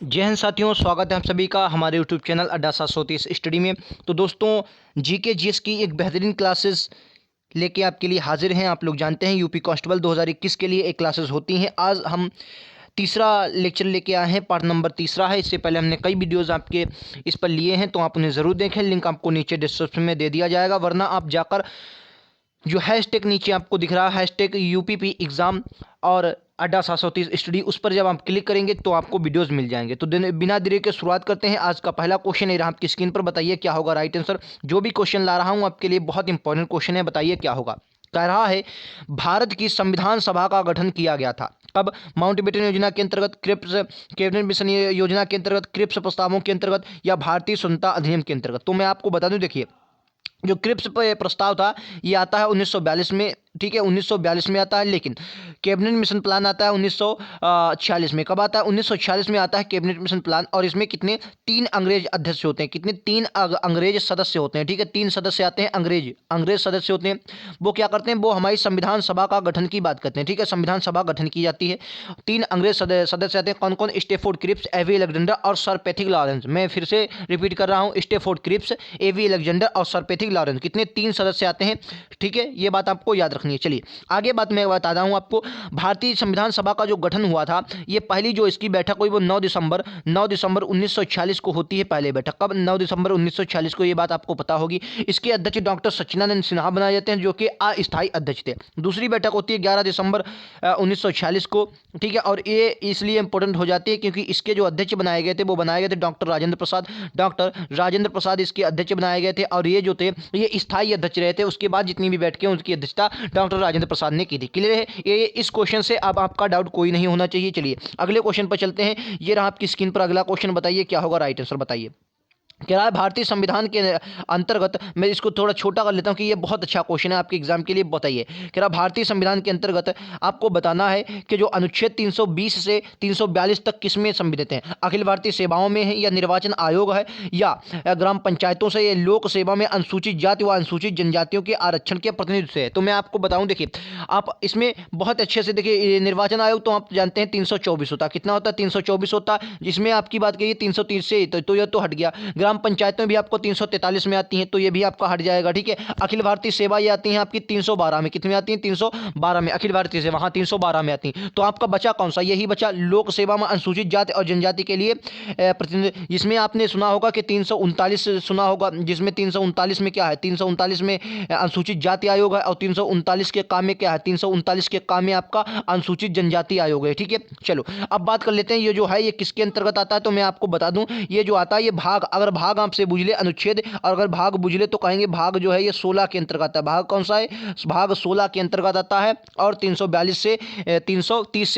जय हिंद साथियों, स्वागत है आप सभी का हमारे यूट्यूब चैनल अड्डा 730 स्टडी में। तो दोस्तों, जीके जीएस की एक बेहतरीन क्लासेस लेके आपके लिए हाजिर हैं। आप लोग जानते हैं यूपी कांस्टेबल 2021 के लिए एक क्लासेस होती हैं। आज हम तीसरा लेक्चर लेके आए हैं, पार्ट नंबर तीसरा है। इससे पहले हमने कई वीडियोज़ आपके इस पर लिए हैं, तो आप उन्हें ज़रूर देखें। लिंक आपको नीचे डिस्क्रिप्शन में दे दिया जाएगा, वरना आप जाकर जो हैशटैग नीचे आपको दिख रहा है, हैशटैग यूपीपी एग्ज़ाम और अड्डा 730 स्टडी, उस पर जब आप क्लिक करेंगे तो आपको वीडियोस मिल जाएंगे। तो बिना देरी के शुरुआत करते हैं। आज का पहला क्वेश्चन है रहा आपकी स्क्रीन पर। बताइए क्या होगा राइट आंसर। जो भी क्वेश्चन ला रहा हूं आपके लिए बहुत इंपॉर्टेंट क्वेश्चन है। बताइए क्या होगा। कह रहा है, भारत की संविधान सभा का गठन किया गया था कब? माउंटबेटन योजना के अंतर्गत, क्रिप्स कैबिनेट मिशन योजना के अंतर्गत, क्रिप्स प्रस्तावों के अंतर्गत, या भारतीय स्वतंत्रता अधिनियम के अंतर्गत। तो मैं आपको बता दूं, देखिए, जो क्रिप्स प्रस्ताव था ये आता है 1942 में, ठीक है, 1942 में आता है। लेकिन कैबिनेट मिशन प्लान आता है 1946 में। कब आता है? 1946 में आता है कैबिनेट मिशन प्लान। और इसमें कितने? 3 अंग्रेज अध्यक्ष होते हैं। कितने? 3 अंग्रेज सदस्य होते हैं, ठीक है। 3 सदस्य आते हैं, अंग्रेज सदस्य होते हैं। वो क्या करते हैं? वो हमारी संविधान सभा का गठन की बात करते हैं, ठीक है। संविधान सभा गठन की जाती है। 3 अंग्रेज सदस्य आते हैं। कौन कौन? स्टेफोर्ड क्रिप्स, एवी अलेक्जेंडर और सर पैथिक लॉरेंस। मैं फिर से रिपीट कर रहा हूँ, स्टेफोर्ड क्रिप्स, एवी अलेक्जेंडर और सर पैथिक लॉरेंस। कितने? 3 सदस्य आते हैं, ठीक है। ये बात आपको याद रखनी है। चलिए आगे बात मैं बताता हूं आपको। भारतीय संविधान सभा का जो गठन हुआ था, ये पहली जो इसकी बैठक हुई वो 9 दिसंबर 1946 को होती है। पहले बैठक कब? 9 दिसंबर 1946 को। ये बात आपको पता होगी। इसके अध्यक्ष डॉक्टर सच्चिदानंद सिन्हा बनाए जाते हैं, जो कि अस्थायी अध्यक्ष थे। दूसरी बैठक होती है 11 दिसंबर 1946 को, ठीक है। और ये इसलिए इंपॉर्टेंट हो जाती है क्योंकि इसके जो अध्यक्ष बनाए गए थे वो बनाए गए थे डॉक्टर राजेंद्र प्रसाद इसके अध्यक्ष बनाए गए थे। और ये जो थे ये स्थायी अध्यक्ष रहे थे। उसके बाद जितनी भी बैठकें उनकी अध्यक्षता डॉक्टर राजेंद्र प्रसाद ने की थी। क्लियर है? ये इस क्वेश्चन से अब आपका डाउट कोई नहीं होना चाहिए। चलिए अगले क्वेश्चन पर चलते हैं। ये रहा आपकी स्क्रीन पर अगला क्वेश्चन। बताइए क्या होगा राइट आंसर। बताइए कह रहा है, भारतीय संविधान के अंतर्गत, मैं इसको थोड़ा छोटा कर लेता हूं कि ये बहुत अच्छा क्वेश्चन है आपके एग्जाम के लिए। बताइए, कह रहा भारतीय संविधान के अंतर्गत आपको बताना है कि जो अनुच्छेद 320 से 342 तक किसमें संविधित हैं? अखिल भारतीय सेवाओं में है, या निर्वाचन आयोग है, या ग्राम पंचायतों से, या लोक सेवा में अनुसूचित जाति व अनुसूचित जनजातियों के आरक्षण के प्रतिनिधित्व से है? तो मैं आपको बताऊं, देखिए, आप इसमें बहुत अच्छे से देखिए। निर्वाचन आयोग तो आप जानते हैं 324 होता है। कितना होता है? 324 होता है। जिसमें आपकी बात करिए 330 से, तो यह तो हट गया। ग्राम पंचायतें भी आपको 343 में आती हैं, तो ये भी आपका हट जाएगा, ठीक है। अखिल भारतीय सेवा ये आती हैं आपकी 312 में। कितने में आती हैं? 312 में अखिल भारतीय सेवा, हाँ 312 में आती हैं। तो आपका बचा कौन सा? यही बचा लोक सेवा में अनुसूचित जाति और जनजाति के लिए प्रतिनिधि। जिसमें आपने सुना होगा कि 339 सुना होगा, जिसमें 339 में क्या है? 339 में अनुसूचित जाति आयोग है। और 339 के काम में क्या है? 339 के काम में आपका अनुसूचित जनजाति आयोग है, ठीक है। चलो अब बात कर लेते हैं, ये जो है ये किसके अंतर्गत आता है। तो मैं आपको बता दूं, ये जो आता है ये भाग, अगर भाग आपसे पूछ अनुच्छेद, और अगर भाग पूछ ले तो कहेंगे भाग जो है ये 16 के अंतर्गत आता है। भाग कौन सा है? भाग 16 के अंतर्गत आता है। और 330 से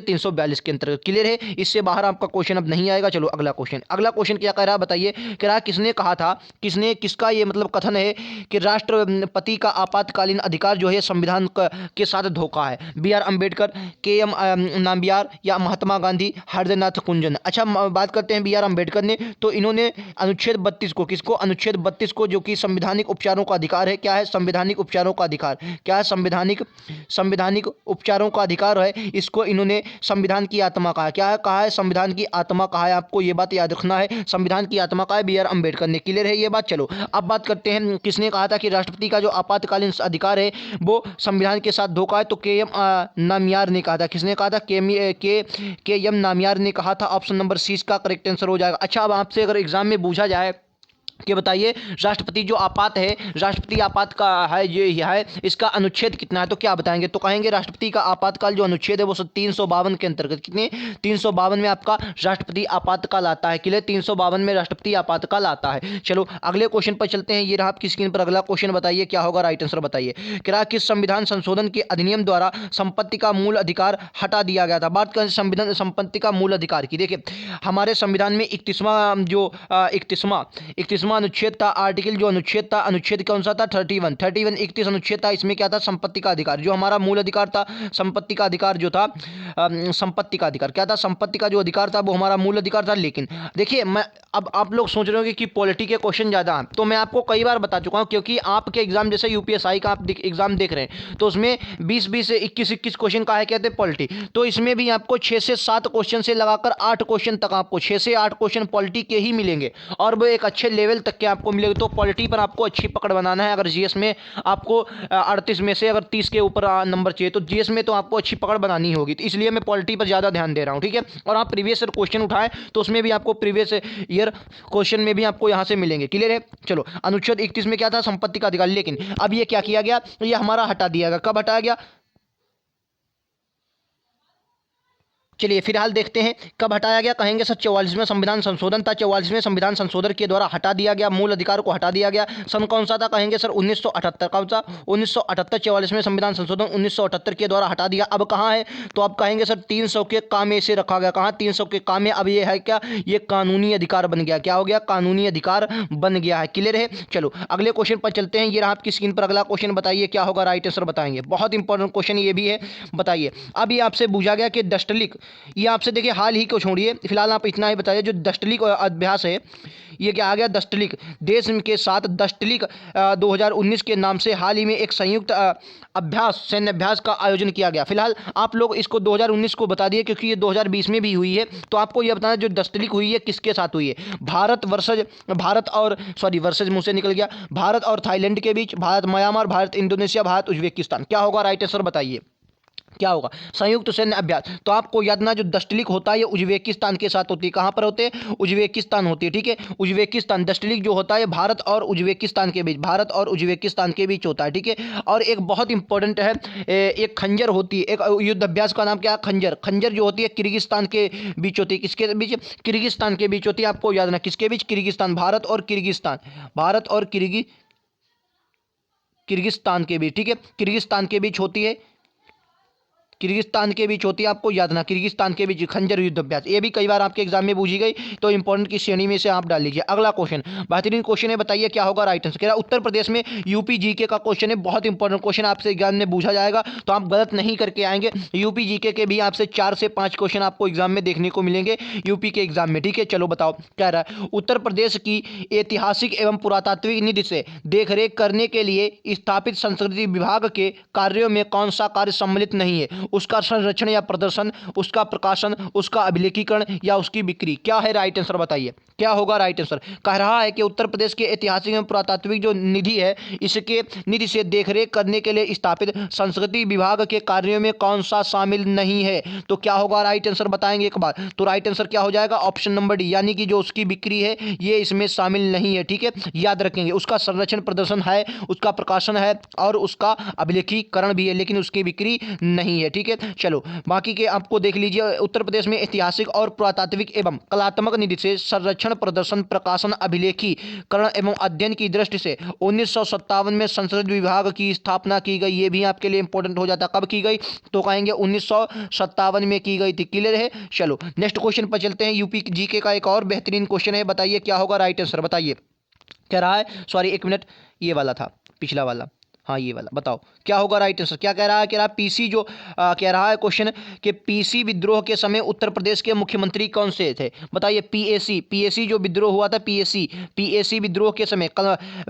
342 के अंतर्गत। क्लियर है? इससे बाहर आपका क्वेश्चन अब नहीं आएगा। चलो अगला क्वेश्चन क्या कह रहा है बताइए। कह रहा है, किसने कहा था, किसका ये मतलब कथन है कि राष्ट्रपति का आपातकालीन अधिकार जो है संविधान के साथ धोखा है? बी आर अम्बेडकर, के एम नाम्बियार, या महात्मा गांधी, हृदयनाथ कुंजन। अच्छा बात करते हैं बी आर अम्बेडकर ने, तो इन्होंने अनुच्छेद 32 को, किसको? अनुच्छेद 32 को, जो कि संवैधानिक उपचारों का अधिकार है। क्या है? संवैधानिक उपचारों का अधिकार। क्या है? संवैधानिक उपचारों का अधिकार है। इसको इन्होंने संविधान की आत्मा कहा है। क्या है? कहा है संविधान की आत्मा कहा है। आपको ये बात याद रखना है, संविधान की आत्मा कहा है बी आर अम्बेडकर ने। क्लियर है ये बात? चलो अब बात करते हैं, किसने कहा था कि राष्ट्रपति का जो आपातकालीन अधिकार है वो संविधान के साथ धोखा है? तो के एम नामियार ने कहा था। किसने कहा था? के एम नामियार ने कहा था। ऑप्शन नंबर सी इसका करेक्ट आंसर हो जाएगा। अच्छा अब आपसे अगर एग्जाम में पूछा जाए कि बताइए राष्ट्रपति जो आपात है, राष्ट्रपति आपात का है ये है, इसका अनुच्छेद कितना है, तो क्या बताएंगे? तो कहेंगे राष्ट्रपति का आपातकाल जो अनुच्छेद है वो 352 के अंतर्गत। कितने? 352 में आपका राष्ट्रपति आपातकाल आता है। क्लियर? 352 में राष्ट्रपति आपातकाल आता है। चलो अगले क्वेश्चन पर चलते हैं। ये रहा आपकी स्क्रीन पर अगला क्वेश्चन। बताइए क्या होगा राइट आंसर। बताइए क्या किस संविधान संशोधन के अधिनियम द्वारा संपत्ति का मूल अधिकार हटा दिया गया था? बात करें संविधान संपत्ति का मूल अधिकार की, देखिए हमारे संविधान में 31वां 31वां अनुच्छेद था, आर्टिकल जो अनुच्छेद था, अनुच्छेद कौन सा था? 31 31 अनुच्छेद था। इसमें क्या था? संपत्ति का अधिकार, जो हमारा मूल अधिकार था, संपत्ति का अधिकार जो था, संपत्ति का अधिकार क्या था? संपत्ति का जो अधिकार था वो हमारा मूल अधिकार था। लेकिन देखिए, मैं अब आप लोग सोच रहे होंगे कि पॉलिटी के क्वेश्चन ज़्यादा हैं, तो मैं आपको कई बार बता चुका हूँ, क्योंकि आपके एग्जाम जैसे यूपीएसआई का आप एग्जाम देख रहे हैं, तो उसमें 20 से 21 क्वेश्चन का है, कहते हैं पॉलिटी। तो इसमें भी आपको 6 से 7 क्वेश्चन से लगाकर 8 क्वेश्चन तक, आपको 6 से 8 क्वेश्चन पॉलिटी के ही मिलेंगे, और वो एक अच्छे लेवल तक के आपको मिलेंगे। तो पॉलिटी पर आपको अच्छी पकड़ बनाना है। अगर जीएस में आपको 38 में से अगर 30 के ऊपर नंबर चाहिए, तो जीएस में तो आपको अच्छी पकड़ बनानी होगी। तो इसलिए मैं पॉलिटी पर ज़्यादा ध्यान दे रहा हूँ, ठीक है। और आप प्रीवियस ईयर क्वेश्चन उठाएं तो उसमें भी आपको प्रीवियस ईयर क्वेश्चन में भी आपको यहाँ से मिलेंगे। क्लियर है? चलो, अनुच्छेद 31 में क्या था? संपत्ति का अधिकार। लेकिन अब ये क्या किया गया? ये हमारा हटा दिया गया। कब हटाया गया? चलिए फिलहाल देखते हैं कब हटाया गया। कहेंगे सर 44वें संविधान संशोधन था, 44वें संविधान संशोधन के द्वारा हटा दिया गया, मूल अधिकार को हटा दिया गया। सन कौन सा था? कहेंगे सर 1978। कब था? 1978। 44वें संविधान संशोधन 1978 के द्वारा हटा दिया। अब कहाँ है? तो अब कहेंगे सर 300 के काम में इसे रखा गया। कहाँ? 300 के काम में। अब ये है क्या? ये कानूनी अधिकार बन गया। क्या हो गया? कानूनी अधिकार बन गया है। क्लियर है? चलो अगले क्वेश्चन पर चलते हैं। ये रहा आपकी स्क्रीन पर अगला क्वेश्चन। बताइए क्या होगा? राइट आंसर बताएंगे। बहुत इंपॉर्टेंट क्वेश्चन ये भी है। बताइए, अब ये आपसे पूछा गया कि दस्तलिक, ये आपसे देखिए हाल ही को छोड़िए, फिलहाल आप इतना ही बताइए, जो दस्तलिक अभ्यास है, ये क्या आ गया? दस्तलिक देश के साथ दस्तलिक 2019 के नाम से हाल ही में एक संयुक्त अभ्यास, सैन्य अभ्यास का आयोजन किया गया। फिलहाल आप लोग इसको 2019 को बता दिए, क्योंकि ये 2020 में भी हुई है। तो आपको ये बताना, जो दस्तलिक हुई है किसके साथ हुई है? वर्सेज मुंह से निकल गया, भारत और थाईलैंड के बीच, Bharat Myanmar, Bharat Indonesia, Bharat Uzbekistan. क्या होगा? राइट आंसर बताइए क्या होगा? संयुक्त सैन्य अभ्यास। तो आपको याद ना, जो दस्तलिक होता है ये उज्बेकिस्तान के साथ होती है। कहाँ पर होते हैं? उज्बेकिस्तान होती है, ठीक है। उज्बेकिस्तान। दस्तलिक जो होता है भारत और उज्बेकिस्तान के बीच, भारत और उज्बेकिस्तान के बीच होता है, ठीक है। और एक बहुत इंपॉर्टेंट है, एक खंजर होती है, एक युद्ध अभ्यास का नाम क्या है? खंजर। खंजर जो होती है किर्गिस्तान के बीच होती है। किसके बीच? किर्गिस्तान के बीच होती है। आपको याद ना, किसके बीच? किर्गिस्तान। भारत और किर्गिस्तान, भारत और किर्गिस्तान के बीच, ठीक है। किर्गिस्तान के बीच होती है, किर्गिस्तान के बीच होती है। आपको याद ना, किर्गिस्तान के बीच खंजर युद्ध अभ्यास। ये भी कई बार आपके एग्जाम में पूछी गई, तो इंपॉर्टेंट की श्रेणी में से आप डाल लीजिए। अगला क्वेश्चन बेहतरीन क्वेश्चन है, बताइए क्या होगा? Right answer. कह रहा उत्तर प्रदेश में यूपी जीके का क्वेश्चन है, बहुत इंपॉर्टेंट क्वेश्चन आपसे एग्जाम में पूछा जाएगा, तो आप गलत नहीं करके आएंगे। यूपी जीके के भी आपसे 4 से 5 क्वेश्चन आपको एग्जाम में देखने को मिलेंगे, यूपी के एग्जाम में, ठीक है। चलो बताओ, कह रहा है उत्तर प्रदेश की ऐतिहासिक एवं पुरातात्विक निधि से देखरेख करने के लिए स्थापित संस्कृति विभाग के कार्यों में कौन सा कार्य सम्मिलित नहीं है? उसका संरक्षण या प्रदर्शन, उसका प्रकाशन, उसका अभिलेखीकरण या उसकी बिक्री। क्या है? राइट आंसर बताइए क्या होगा? राइट आंसर कह रहा है कि उत्तर प्रदेश के ऐतिहासिक एवं पुरातात्विक जो निधि है, इसके निधि से देखरेख करने के लिए स्थापित संस्कृति विभाग के कार्यों में कौन सा शामिल नहीं है? तो क्या होगा? राइट आंसर बताएंगे एक बार। तो राइट आंसर क्या हो जाएगा? ऑप्शन नंबर डी, यानी कि जो उसकी बिक्री है ये इसमें शामिल नहीं है, ठीक है। याद रखेंगे, उसका संरक्षण प्रदर्शन है, उसका प्रकाशन है और उसका अभिलेखीकरण भी है, लेकिन उसकी बिक्री नहीं है, ठीक है। चलो बाकी के आपको देख लीजिए। उत्तर प्रदेश में ऐतिहासिक और पुरातात्विक एवं कलात्मक निधि से संरक्षण, प्रदर्शन, प्रकाशन, अभिलेखीकरण एवं अध्ययन की दृष्टि से 1957 में संस्कृति विभाग की स्थापना की गई। ये भी आपके लिए इंपॉर्टेंट हो जाता। कब की गई? तो कहेंगे 1957 में की गई थी। क्लियर है? चलो नेक्स्ट क्वेश्चन पर चलते हैं। यूपी जीके का एक और बेहतरीन क्वेश्चन है, बताइए क्या होगा? राइट आंसर बताइए। कह रहा है, सॉरी एक मिनट, ये वाला था, पिछला वाला, हाँ ये वाला। बताओ क्या होगा? राइट आंसर क्या कह रहा है? कह रहा है पीसी जो कह रहा है क्वेश्चन कि पीसी विद्रोह के समय उत्तर प्रदेश के मुख्यमंत्री कौन से थे? बताइए। पीएसी जो विद्रोह हुआ था, पीएसी विद्रोह के समय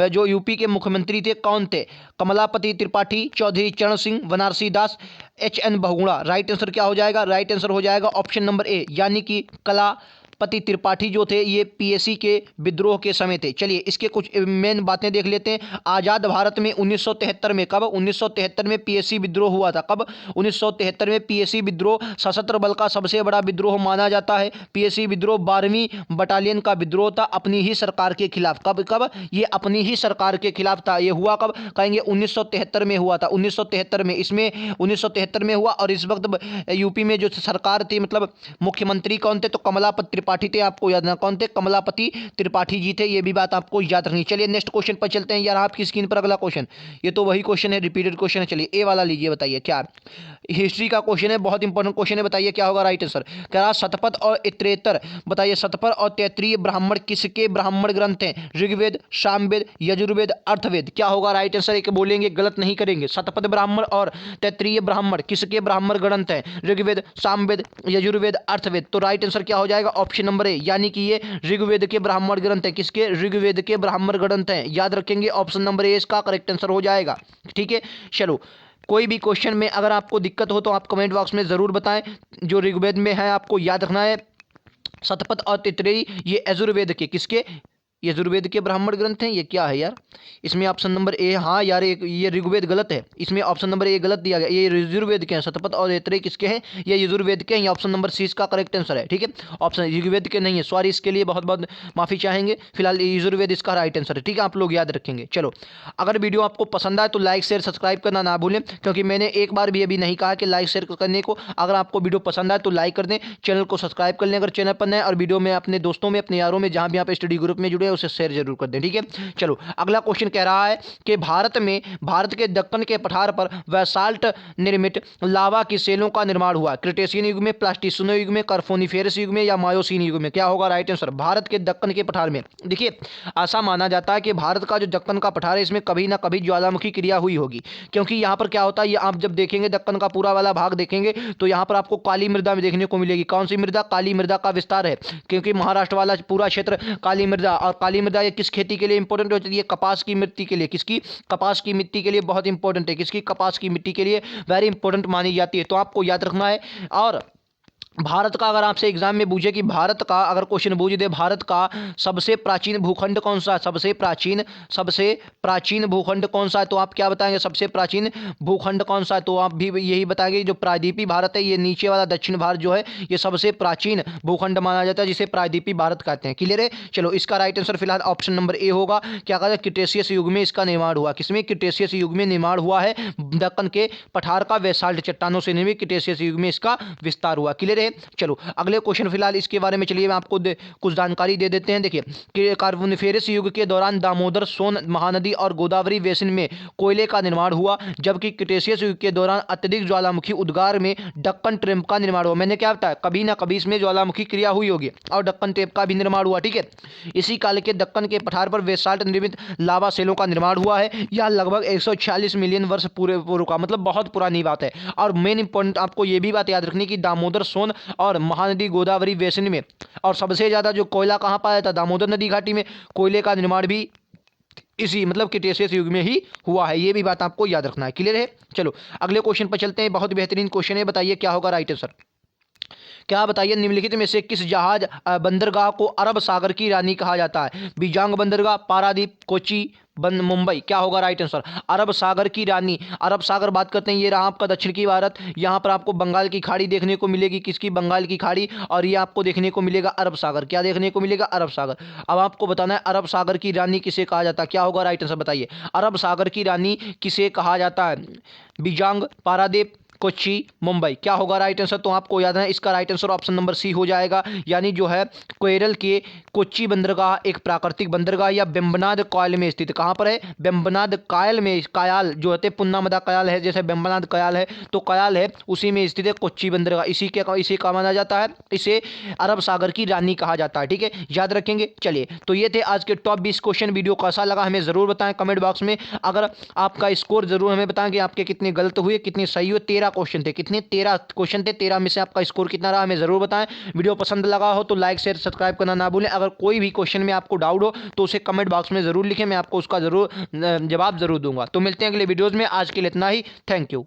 जो यूपी के मुख्यमंत्री थे कौन थे? कमलापति त्रिपाठी, चौधरी चरण सिंह, बनारसी दास, एचएन बहुगुणा। राइट आंसर क्या हो जाएगा? राइट आंसर हो जाएगा ऑप्शन नंबर ए, यानी कि कलापति त्रिपाठी जो थे ये पीएसी के विद्रोह के समय थे। चलिए इसके कुछ मेन बातें देख लेते हैं। आज़ाद भारत में 1973 में, कब? 1973 में पीएसी विद्रोह हुआ था। कब? 1973 में पीएसी विद्रोह सशस्त्र बल का सबसे बड़ा विद्रोह माना जाता है। पीएसी विद्रोह 12वीं बटालियन का विद्रोह था अपनी ही सरकार के खिलाफ। कब? ये अपनी ही सरकार के खिलाफ था। ये हुआ कब? कहेंगे 1973 में हुआ था। 1973 में, इसमें 1973 में हुआ। और इस वक्त यूपी में जो सरकार थी, मतलब मुख्यमंत्री कौन थे? तो कमलापति त्रिपाठी थे, आपको याद ना कौन थे, कमलापति त्रिपाठी जी थे, ये भी बात आपको याद रखनी। चलिए नेक्स्ट क्वेश्चन पर चलते हैं यार, आपकी स्क्रीन पर अगला क्वेश्चन, ये तो वही क्वेश्चन है, रिपीटेड क्वेश्चन है। चलिए ए वाला लीजिए, बताइए क्या हिस्ट्री का क्वेश्चन है, बहुत इंपॉर्टेंट क्वेश्चन है, बताइए क्या होगा राइट आंसर। कह रहा शतपथ और इतरेतर, बताइए शतपथ और तैत्रीय ब्राह्मण किसके ब्राह्मण ग्रंथ हैं, ऋग्वेद, सामवेद, यजुर्वेद, अर्थवेद, क्या होगा राइट आंसर, एक बोलेंगे गलत नहीं करेंगे। शतपथ ब्राह्मण और तैत्रीय ब्राह्मण किसके ब्राह्मण ग्रंथ हैं, ऋग्वेद, सामवेद, यजुर्वेद, अर्थवेद, तो राइट आंसर क्या हो जाएगा ऑप्शन नंबर ए, यानी कि ये ऋग्वेद के ब्राह्मण ग्रंथ है, किसके, ऋग्वेद के ब्राह्मण ग्रंथ हैं, याद रखेंगे ऑप्शन नंबर ए इसका करेक्ट आंसर हो जाएगा। ठीक है, चलो कोई भी क्वेश्चन में अगर आपको दिक्कत हो तो आप कमेंट बॉक्स में ज़रूर बताएं। जो ऋग्वेद में है आपको याद रखना है शतपथ और तैत्रीय, ये यजुर्वेद के किसके, यजुर्वेद के ब्राह्मण ग्रंथ हैं। ये क्या है यार, इसमें ऑप्शन नंबर ए, हाँ यार ये ऋग्वेद गलत है, इसमें ऑप्शन नंबर ए गलत दिया गया, ये यजुर्वेद के हैं, शतपथ और तैत्रीय किसके हैं, ये यजुर्वेद के हैं, ये ऑप्शन नंबर सी इसका करेक्ट आंसर है। ठीक है, ऑप्शन ऋग्वेद के नहीं है, सॉरी इसके लिए बहुत बहुत माफ़ी चाहेंगे, फिलहाल यजुर्वेद इसका राइट आंसर है। ठीक है, आप लोग याद रखेंगे। चलो अगर वीडियो आपको पसंद आए तो लाइक शेयर सब्सक्राइब करना ना भूलें, क्योंकि मैंने एक बार भी अभी नहीं कहा कि लाइक शेयर करने को। अगर आपको वीडियो पसंद आए तो लाइक कर दें, चैनल को सब्सक्राइब कर लें अगर चैनल पर नए, और वीडियो में अपने दोस्तों में, अपने यारों में, जहाँ भी आप स्टडी ग्रुप में जुड़े हैं उसे शेयर जरूर कर दें। ठीक है, चलो अगला क्वेश्चन कह रहा है कि भारत के दक्कन के पठार पर बेसाल्ट निर्मित लावा की सेलों का निर्माण हुआ, क्रिटेशियन युग में, प्लास्टिसिन युग में, कार्बोनिफेरस युग में या मायोसीन युग में, क्या होगा राइट आंसर। भारत के दक्कन के पठार में, देखिए ऐसा माना जाता है कि भारत का जो दक्कन का पठार है इसमें कभी ना कभी ज्वालामुखी क्रिया हुई होगी, क्योंकि यहाँ पर क्या होता है, ये आप जब देखेंगे दक्कन का पूरा वाला भाग देखेंगे तो यहाँ पर आपको काली मृदा में देखने को मिलेगी। कौन सी मृदा, काली मृदा का विस्तार है, क्योंकि महाराष्ट्र वाला पूरा क्षेत्र काली मृदा, और काली मृदा ये किस खेती के लिए इंपॉर्टेंट होती है, कपास की मिट्टी के लिए, किसकी, कपास की मिट्टी के लिए बहुत इंपॉर्टेंट है, किसकी, कपास की मिट्टी के लिए वेरी इंपॉर्टेंट मानी जाती है, तो आपको याद रखना है। और भारत का अगर आपसे एग्जाम में पूछे कि भारत का, अगर क्वेश्चन पूछ दे भारत का सबसे प्राचीन भूखंड कौन सा है, सबसे प्राचीन भूखंड कौन सा है, तो आप क्या बताएंगे, सबसे प्राचीन भूखंड कौन सा है, तो आप भी यही बताएंगे जो प्रायद्वीपी भारत है, ये नीचे वाला दक्षिण भारत जो है ये सबसे प्राचीन भूखंड माना जाता है, जिसे प्रायद्वीपी भारत कहते हैं। क्लियर है, चलो इसका राइट आंसर फिलहाल ऑप्शन नंबर ए होगा। क्या कहते हैं, क्रिटेशियस युग में इसका निर्माण हुआ, किसमें, क्रिटेशियस युग में निर्माण हुआ है, दक्कन के पठार का बेसाल्ट चट्टानों से निर्मित क्रिटेशियस युग में इसका विस्तार हुआ। क्लियर है, चलो अगले क्वेश्चन फिलहाल इसके बारे में चलिए मैं आपको कुछ जानकारी दे देते हैं। देखिए कि कार्बोनिफेरस युग के दौरान दामोदर, सोन महानदी और गोदावरी बेसिन में कोयले का निर्माण हुआ, जबकि क्रिटेशियस युग के दौरान अत्यधिक ज्वालामुखी उद्गार में डक्कन ट्रेप का निर्माण हुआ। मैंने क्या बताया, कभी ना कभी इसमें ज्वालामुखी क्रिया हुई होगी और डक्कन ट्रेप का भी निर्माण हुआ। ठीक है, इसी काल के दक्कन के पठार पर बेसाल्ट निर्मित लावा सेलों का निर्माण हुआ है। यह लगभग 146 मिलियन वर्ष पूर्व का, मतलब बहुत पुरानी बात है। और मेन इंपॉर्टेंट आपको ये भी बात याद रखनी कि दामोदर, सोन और महानदी गोदावरी बेसिन में, और सबसे ज्यादा जो कोयला कहां पाया था, दामोदर नदी घाटी में, कोयले का निर्माण भी इसी मतलब क्रिटेशियस युग में ही हुआ है, ये भी बात आपको याद रखना है। क्लियर है, चलो अगले क्वेश्चन पर चलते हैं, बहुत बेहतरीन क्वेश्चन है, बताइए क्या होगा राइट आंसर। क्या बताइए, निम्नलिखित में से किस जहाज बंदरगाह को अरब सागर की रानी कहा जाता है, बीजांग बंदरगाह, पारादीप, कोची, मुंबई, क्या होगा राइट आंसर। अरब सागर की रानी, अरब सागर बात करते हैं, ये रहा आपका दक्षिण की भारत, यहाँ पर आपको बंगाल की खाड़ी देखने को मिलेगी, किसकी, बंगाल की खाड़ी, और ये आपको देखने को मिलेगा अरब सागर, क्या देखने को मिलेगा, अरब सागर। अब आपको बताना है अरब सागर की रानी किसे कहा जाता है, क्या होगा राइट आंसर बताइए। अरब सागर की रानी किसे कहा जाता है, बीजांग, पारादीप, कोच्चि, मुंबई, क्या होगा राइट आंसर, तो आपको याद है इसका right answer option number C हो जाएगा, यानी जो है केरल के कोच्चि बंदरगाह एक प्राकृतिक बंदरगाह या बेम्बनाद कायल में स्थित, कहाँ पर है, बेम्बनाद कायल में, कायल जो होते पुन्नामदा कायल है, जैसे बेम्बनाद कायल है तो कायल है उसी में स्थित है कोच्चि बंदरगाह, इसी का माना जाता है, इसे अरब सागर की रानी कहा जाता है। ठीक है, याद रखेंगे। चलिए तो ये थे आज के टॉप 20 क्वेश्चन, वीडियो कैसा लगा हमें जरूर बताएं कमेंट बॉक्स में। अगर आपका स्कोर जरूर हमें बताएं कि आपके कितने गलत हुए कितने सही हुए। 13 क्वेश्चन थे, कितने 13 क्वेश्चन थे, 13 में से आपका स्कोर कितना रहा हमें जरूर बताएं। वीडियो पसंद लगा हो तो लाइक शेयर सब्सक्राइब करना ना भूलें। अगर कोई भी क्वेश्चन में आपको डाउट हो तो उसे कमेंट बॉक्स में जरूर लिखें, मैं आपको उसका जरूर जवाब जरूर दूंगा। तो मिलते हैं अगले वीडियोज में, आज के लिए इतना ही, थैंक यू।